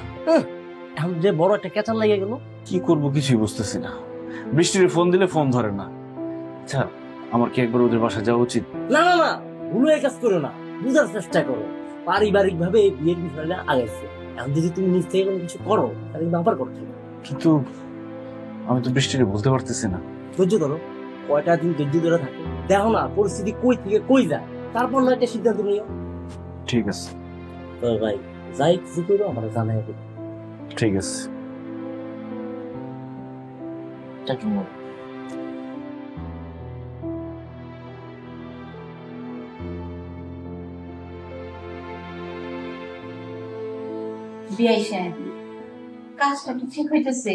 এখন যে বড় একটা কেচার লেগে গেল, কি করব কিছুই বুঝতেছি না। বৃষ্টির ফোন দিলে ফোন ধরে না। আচ্ছা, আমার কি একবার ওদের বাসায় যাওয়া উচিত? না না না, ভুল হয়ে কাজ করো না, বুঝার চেষ্টা করো। পারিবারিক ভাবে বিয়ের বিষয়টা আগাইছে, এখন যদি তুমি নিজ থেকে কোনো কিছু করো তাহলে কিন্তু আবার করতে হবে। কিন্তু আমি তো বৃষ্টিরে বলতে পারতেছি না। ধৈর্য ধরো, কয়টা দিন ধৈর্য ধরে থাকে, দেখো না পরিস্থিতি কই থেকে কই যায়, তারপর না একটা সিদ্ধান্ত নিও। ঠিক আছে তো ভাই, যাই কিছু করো আমার জানাই দেবে। ঠিক আছে। বিয়াই সাহেব, কাজটা কি ঠিক হইতেছে?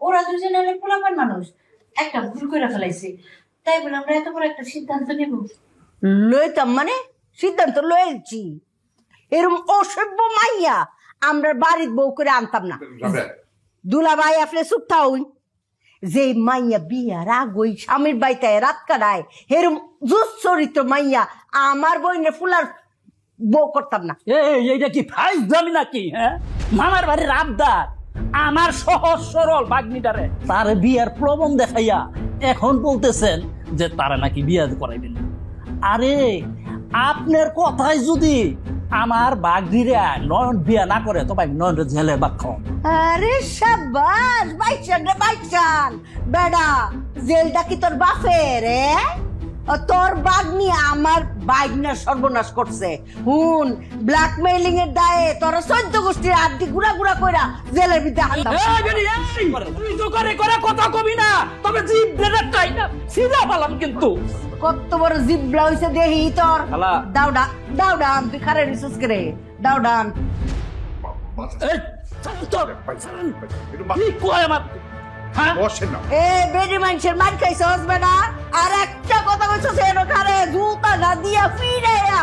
ওরা দুজন হলে পোলাপান মানুষ, একটা ভুল করে ফেলাইছে, তাই বলে আমরা এত বড় একটা সিদ্ধান্ত নেব? লইতাম মানে সিদ্ধান্ত লয়েছি। এরকম অসভ্য মাইয়া আমরা বাড়ির বউ করে আনতাম না। দুলাভাই আপনি চুপ থাকুন। যে মাইয়া বিয়ার আগই স্বামীর বাড়িতে রাত কাটায়, এরকম জুস চরিত্র মাইয়া আমার বইনের ফুলার বউ করতাম না। এইটা কি ফাইজ জমি নাকি? হ্যাঁ, মামার বাড়ির আবদার আমার সহজ সরল বাগ্নিটারে তার বিয়ার প্রবণ দেখাইয়া এখন বলতেছেন যে তারা নাকি বিয়া করাইবেন। আরে আপনার কথাই যদি আমার বাগনিরে নয়ন বিয়া না করে তো ভাই নয়ন জেলে বাক্ষ। আরে সাবাস বাইচান রে বাইচান, বেডা জেলটা কি তোর বাপের? তোর বাগনি আমার বাইগনা সর্বনাশ করছে। হুন, ব্ল্যাকমেইলিং এর দায়ে তোর 14 গোষ্ঠীর আড্ডি গুড়া গুড়া কইরা জেলের ভিতরে হান্দাম। তুই তো করে করে কথা কবি না, তবে জিভ বেড়া টাই না সিধা পালাম কিন্তু। কত বড় জিবলা হইছে দেহি তোর। দাউডা দাউডা তুই খারে রিসার্চ করে দাউডান। বেডি মানুষের মার খাইছস বেটা, আর একটা কথা কইছস এনো খারে জুতা না দিয়া ফিরাইয়া।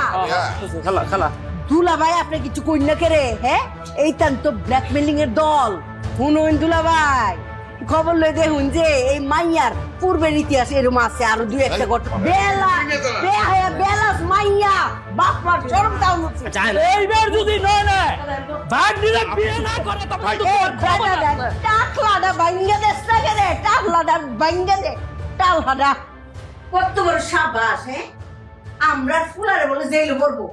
খালা খালা দুলা ভাই আপনি কিছু কই না করে? হ্যাঁ, এইটান তো ব্ল্যাকমেইলিং এর দল। শুনুন দুলা ভাই, খবর লই দেখুন যে এই মাইয়ার পূর্বের ইতিহাস এরকম আছে আরো দুই একটা ঘটনা। বেলা বেহায়া বেলাস মাইয়া বাপমার শরম দাও হচ্ছে। এইবার যদি নয় না বাগনিরে বিয়ে না করে তবে টাকলাটা ভাঙ্গা দেশ না কেন? টাকলাটা ভাঙ্গা দে, টাকলাটা কত বড় সাবাস। হ্যাঁ, আমরা ফুলারে বলে জেলে পড়বো।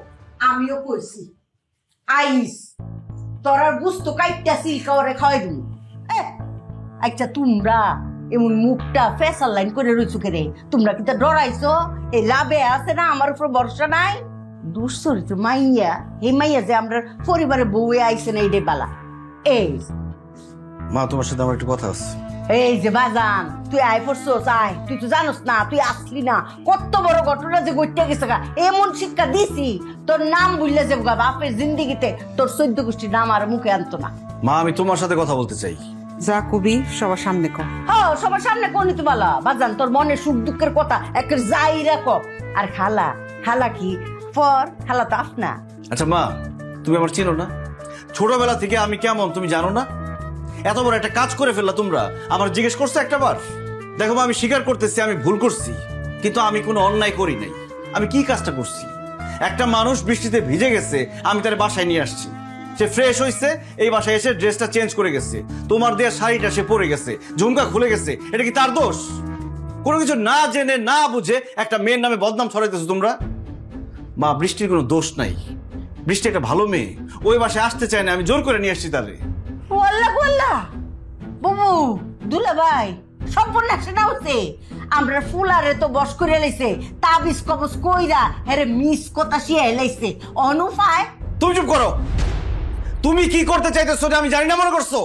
আমিও কইছি আইস তোরা বুঝতো কাইটা সিল্কা ওরে খাওয়াই দিবি। আচ্ছা, তোমরা এমন মুখটা ফেসাল লাইন করে রইছো কেরে? তোমরা কিন্তু ডরাইছো? এই লাভে আছে না, আমার উপর ভরসা নাই। দুশ্চরিত্র মাইয়া, এই মাইয়া যে আমরা পরিবারে বউয়ে আইছে না, এইটাই বালা। এই মা, তোমার সাথে আমার একটু কথা আছে। এই যে বাজান, তুই আয় পড়ছস, আয়। তুই তো জানোস না, তুই আসলি না, কত বড় ঘটনা যে ঘটে গেছে। এমন শিক্ষা দিছি তোর নাম বুঝলে যে বাপের জিন্দিগিতে তোর 14 গোষ্ঠীর নাম আর মুখে আনতো না। মা, আমি তোমার সাথে কথা বলতে চাই। যা কবি সবার সামনে কর। হ্যাঁ, সবার সামনে কোনি তো বালা বাজান, তোর মনের সুখ দুঃখের কথা একটা যাই রাখো। আর খালা, খালা কি পর? খালা তো আপনা। আচ্ছা মা, তুমি আমার চিনো না? ছোটবেলা থেকে আমি কেমন তুমি জানো না? এত বড় একটা কাজ করে ফেললা তোমরা, আমার জিজ্ঞেস করছো একটা বার? দেখো মা, আমি স্বীকার করতেছি আমি ভুল করছি, কিন্তু আমি কোনো অন্যায় করি নাই। আমি কি কাজটা করছি? একটা মানুষ বৃষ্টিতে ভিজে গেছে, আমি তার বাসায় নিয়ে আসছি। সে ফ্রেশ হয়েছে, এই বাসায় এসে ড্রেসটা চেঞ্জ করে গেছে, তোমার দেয়া শাড়িটা সে পরে গেছে, ঝুমকা খুলে গেছে। এটা কি তার দোষ? কোনো কিছু না জেনে না বুঝে একটা মেয়ের নামে বদনাম ছড়াইতেছো তোমরা। মা, বৃষ্টির কোনো দোষ নাই। বৃষ্টি একটা ভালো মেয়ে, ওই বাসায় আসতে চায় না, আমি জোর করে নিয়ে আসছি তারে। ওয়াল্লাহ ওয়াল্লাহ বাবু, দুলা ভাই সম্পূর্ণ সেটা হচ্ছে আমরা ফুলারে তো বস করে লাইছে, তাবিজ কবজ কইরা হেরে মিস কথা শিয়ে লাইছে। অনুফায় তুমি চুপ করো। তুমি কি করতে চাইতেছো আমি জানি না মনে করছো?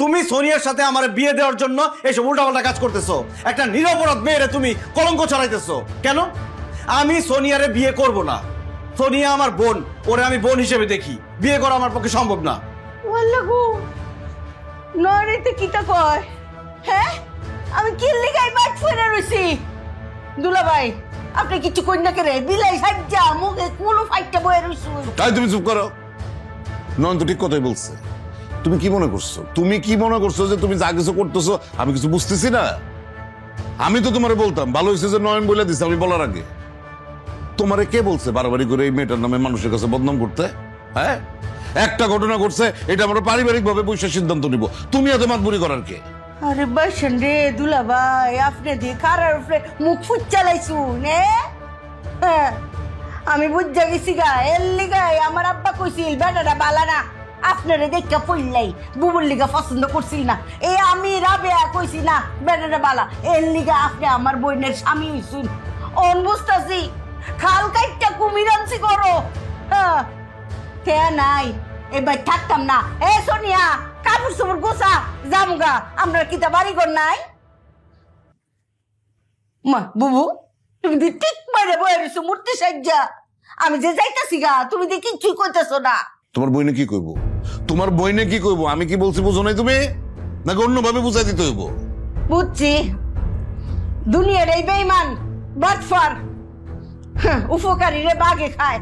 তুমি সোনিয়ার সাথে আমার বিয়ে দেওয়ার জন্য এইসব উল্টাপাল্টা কাজ করতেছো। একটা নিরপরাধ মেয়েরে তুমি কলঙ্ক ছড়াইতেছো কেন? আমি সোনিয়ারে বিয়ে করব না। সোনিয়া আমার বোন, ওরে আমি বোন হিসেবে দেখি। বিয়ে করা আমার পক্ষে সম্ভব না। ওয়াল্লাহ গো, নয়নিতে কিটা কয়? হ্যাঁ, আমি কি লিগাই বাট ফেরে রইছি? দুলা ভাই আপনি কিছু কই না করে বিলাই সাজ্জা মুখে কুলো ফাইটটা বয়ে রইছো। তাই তুমি চুপ করো। নয়ন তো ঠিক কথাই বলছে। তুমি কি মনে করছো? তুমি কি মনে করছো যে তুমি যা কিছু করতেছো আমি কিছু বুঝতেছি না? আমি তো তোমারে বলতাম, ভালো হয়েছে যে নয়ন বলে দিছে আমি বলার আগে। তোমারে কে বলছে বারবারই করে এই মেয়েটার নামে মানুষের কাছে বদনাম করতে? হ্যাঁ, একটা ঘটনা ঘটছে, এটা আমরা পারিবারিক ভাবে বসে সিদ্ধান্ত নিব। তুমি এত মাতবুরি করার কে? আরে বসেন রে দুলা ভাই, আপনি দিয়ে কারার উপরে মুখ ফুট চালাইছুন। আমি বুঝা গেছি গা, এর লিগাই আমার আব্বা কইছিল বেটাটা বালা না, আপনারে দেখা পড়লাই বুবুর লিগা পছন্দ করছিল না। আমি রাবেয়া কইছি না বেটাটা বালা, এর লিগা আপনি আমার বোনের স্বামী হইছুন। অন বুঝতাছি খাল কাইটটা কুমির আনছি করো। কে নাই এবার থাকতাম না। সোনিয়া, কাপড় চোপড় গোছা জামগা, আমরা কিতা বাড়ি ঘর নাই? মা বুবু, তুমি দি ঠিক মারে বইছো মূর্তি সাজ্জা। আমি যে যাইতাছি গা, তুমি দি কিচ্ছুই কইতাছো না। তোমার বইনে কি কইবো? তোমার বইনে কি কইবো? আমি কি বলছি বুঝো নাই তুমি? নাকি অন্যভাবে বুঝাই দিতে হইব? বুঝছি, দুনিয়ার এই বেঈমান বাটফার উপকারী রে বাগে খায়।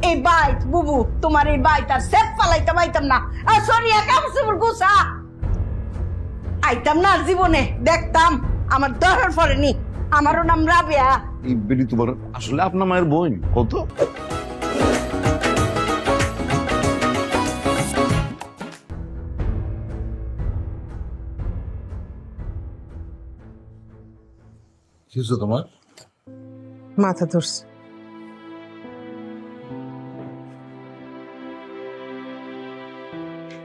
এই বাইট বুবু, তোমার এই বাইট আর সেফ ফালাইতে পাইতাম না। আর সরিয়া কাপড় গোছা আইতাম না জীবনে, দেখতাম আমার দরকার পড়েনি। আমারও নাম রাবেয়া। এই বেটি তোমার আসলে আপনার মায়ের বোন কত? কি হয়েছে তোমার? মাথা ধরছে।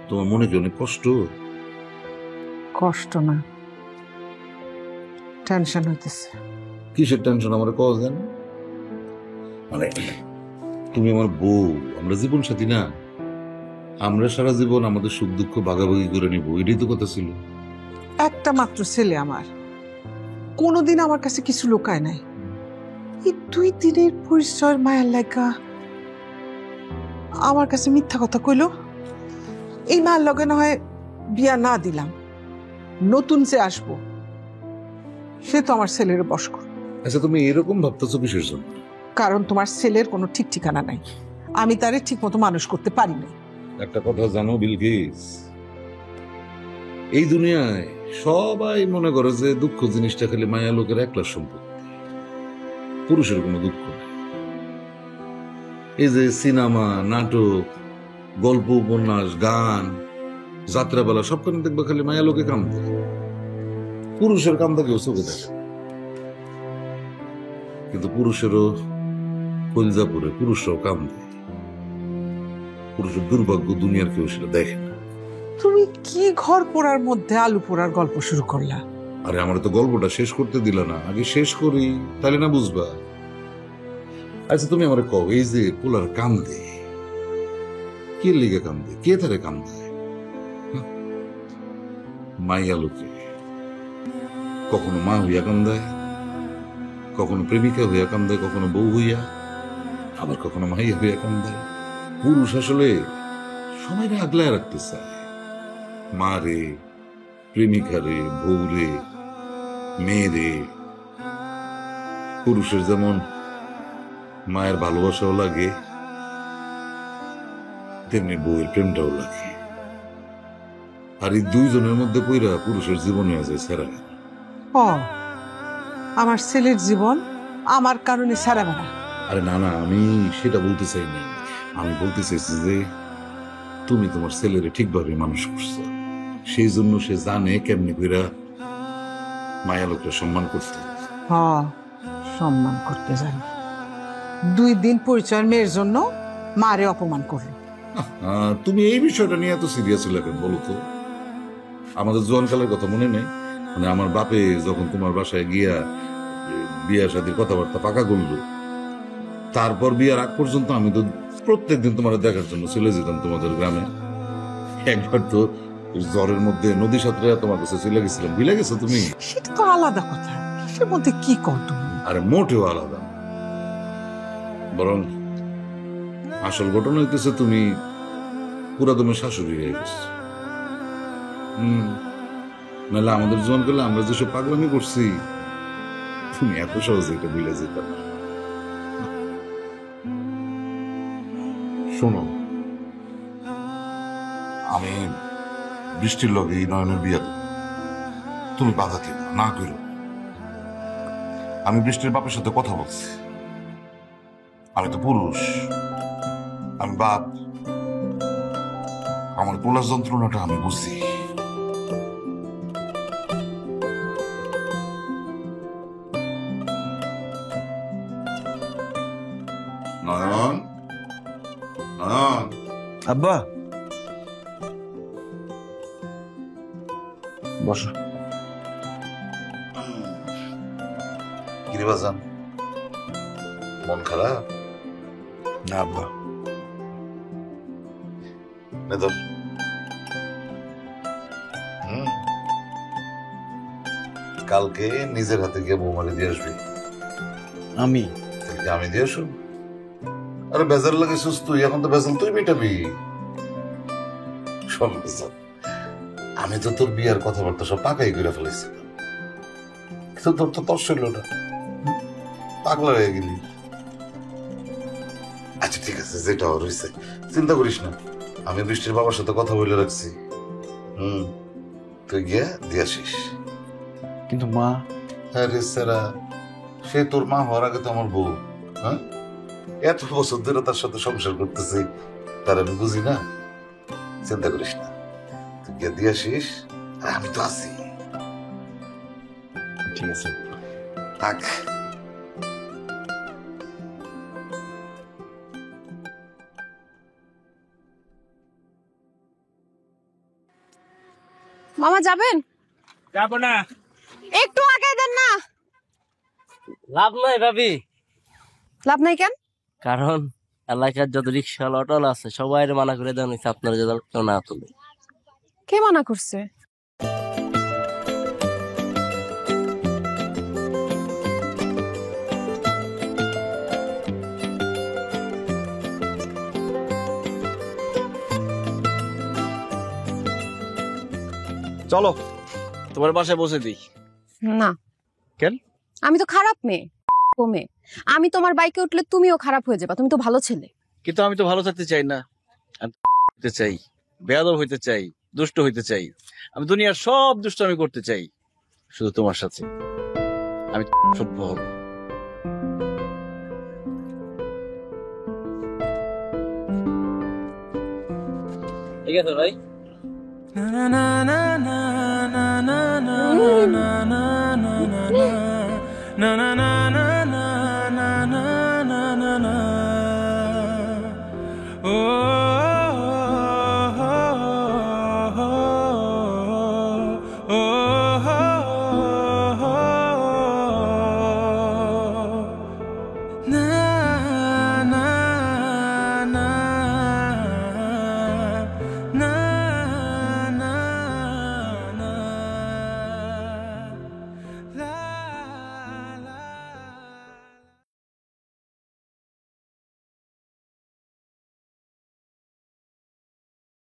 তোমার মনে কি অনেক কষ্ট? কষ্ট না, টেনশন হইতেছে। কিসের টেনশন আমার কজ দেন? মানে তুমি আমার বউ, আমরা জীবন সাথী না? আমরা সারা জীবন আমাদের সুখ দুঃখ ভাগাভাগি করে নিব, এটাই তো কথা ছিল। একটা মাত্র ছেলে আমার, কোনোদিন আমার কাছে কিছু লুকায় নাই। এই 2 দিনের পরিচয়ের মায়ের লাগা আমার কাছে মিথ্যা কথা কইল। এই মায়ের লগে না হয় বিয়া না দিলাম, নতুন যে আসবো সে তো আমার ছেলের বশ কর। আচ্ছা, তুমি এরকম ভাবতেছো কিসের জন্য? কারণ তোমার ছেলের কোনো ঠিক ঠিকানা নাই, আমি তারে ঠিক মতো মানুষ করতে পারি না। একটা কথা জানো বিলকিস, এই দুনিয়ায় সবাই মনে করে যে দুঃখ জিনিসটা খালি মায়া লোকের একলা সম্পত্তি, পুরুষের কোনো দুঃখ নেই। এই যে সিনেমা, নাটক, গল্প, উপন্যাস, গান, যাত্রাবেলা সবখানে দেখবে খালি মায়া লোকে কান্দে, পুরুষের কান্দা কেউ চোখে দেখে। কিন্তু পুরুষেরও কলজা পড়ে, পুরুষরাও কান্দে। পুরুষের দুর্ভাগ্য দুনিয়ার কেউ সেটা দেখে না। তুমি কি ঘর পোড়ার মধ্যে আলু পোড়ার গল্প শুরু করলা? আরে আমার তো গল্পটা শেষ করতে দিল না, আগে শেষ করি তাহলে না বুঝবা। আচ্ছা তুমি আমার কও, এই যে পোলার কান্দে, কে লিগে কান্দে, কে তারে কান্দে? মাইয়া লোকে কখনো মা হইয়া কান্দায়, কখনো প্রেমিকা হইয়া কান্দায়, কখনো বউ হইয়া, আবার কখনো মাইয়া হইয়া কান্দায়। পুরুষ আসলে সবাইরে আগলায় রাখতে চায়, মা রে, প্রেমিকা রে, বউ রে, মেয়ে রে। পুরুষের যেমন মায়ের ভালোবাসাও লাগে, তেমনি বউয়ের প্রেমটাও লাগে। আর এই দুইজনের মধ্যে পইরা পুরুষের জীবন হয়ে যায় সেরা। আমার ছেলের জীবন আমার কারণে সারা বেড়া। আরে না না, আমি সেটা বলতে চাইনি। আমি বলতে চাইছি যে তুমি তোমার ছেলেরে ঠিকভাবে মানুষ করছো, সেই জন্য সে জানে কেমনি কইরা মায়া লোকরা সম্মান করতে। সম্মান করতে জানি। 2 দিন পরিচয়ের মেয়ের জন্য মারে অপমান করলো। তুমি এই বিষয়টা নিয়ে এত সিরিয়াস হলে কেন বলো তো? আমাদের জোয়ানকালের কথা মনে নেই? মানে আমার বাপে যখন তোমার বাসায় গিয়া বিয়া শাদীর কথাবার্তা পাকা করলো, তারপর বিয়ার আগ পর্যন্ত আমি তো প্রত্যেকদিন তোমার দেখার জন্য চলে যেতাম তোমাদের গ্রামে। একবার তো জ্বরের মধ্যে নদী সাঁতরে তোমার কাছে চলে গেছিলাম, ভুলে গেছো তুমি? সেটা তো আলাদা কথা, সে মধ্যে কি কর তুমি? আরে মোটেও আলাদা, বরং আসল ঘটনা হইতেছে তুমি পুরা তোমার শাশুড়ি হয়ে গেছো। নাহলে আমাদের জোয়ান করলে আমরা যেসব পাগলামি করছি, তুমি এত সহজে এটা ভুলে যেতাম না। শোনো, আমি বৃষ্টির লগে এই নয়নের বিয়া দেব, তুমি বাধা দিও না, করো। আমি বৃষ্টির বাপের সাথে কথা বলছি। আমি তো পুরুষ, আমি বাপ, আমার পোলার যন্ত্রণাটা আমি বুঝি। নয়ন, নয়ন, আব্বা বসো। গিরিবাজান মন খারাপ? না আব্বা। নেদর কালকে নিজের হাতে গিয়ে বৌমারে দিয়ে আসবি। আমি আমি দিয়ে আসুন? আরে বেজার লাগে সুস্থ, এখন তো বেজাল তুই মেটাবি। শোন বেজাল, আমি তো তোর বিয়ার কথাবার্তা সব পাকাই করে ফেলেছিলাম, কিন্তু তোর তো তর ছিল না, পাগলা হয়ে গেলি। আচ্ছা ঠিক আছে, যেটা হয়েছে চিন্তা করিস না, আমি বৃষ্টির বাবার সাথে কথা বলে রাখছি। তুই গিয়া দিয়ে আসিস। কিন্তু মা? আরে সারা, সে তোর মা হওয়ার আগে তো আমার বউ। হ্যাঁ, এত বছর ধরে তার সাথে সংসার করতেছি, তার আমি বুঝি না? চিন্তা করিস না, তুই গিয়ে দিয়ে আসিস, আর আমি তো আছি। ঠিক আছে থাক। মামা যাবেন? যাবো না। একটু আগে দেন না। লাভ নাই ভাবি। লাভ নাই কেন? কারণ এলাকার যত রিক্সা অটোল আছে সবাই মানা করে দেওয়া হয়েছে আপনারা যেন কেউ না তুলে। কে মানা করছে? চলো তোমার বাসায় বসে দিই। না। কেন? আমি তো খারাপ মেয়ে, মেয়ে। আমি তোমার বাইকে উঠলে তুমিও খারাপ হয়ে যাবে, তুমি তো ভালো ছেলে। কিন্তু আমি তো ভালো থাকতে চাই না, আমি হইতে চাই, বেয়াদব হইতে চাই, দুষ্ট হইতে চাই। আমি দুনিয়ার সব দুষ্ট আমি করতে চাই, শুধু তোমার সাথে। আমি সভ্য হব। ঠিক আছে ভাই। na na na na na na na na na na na na na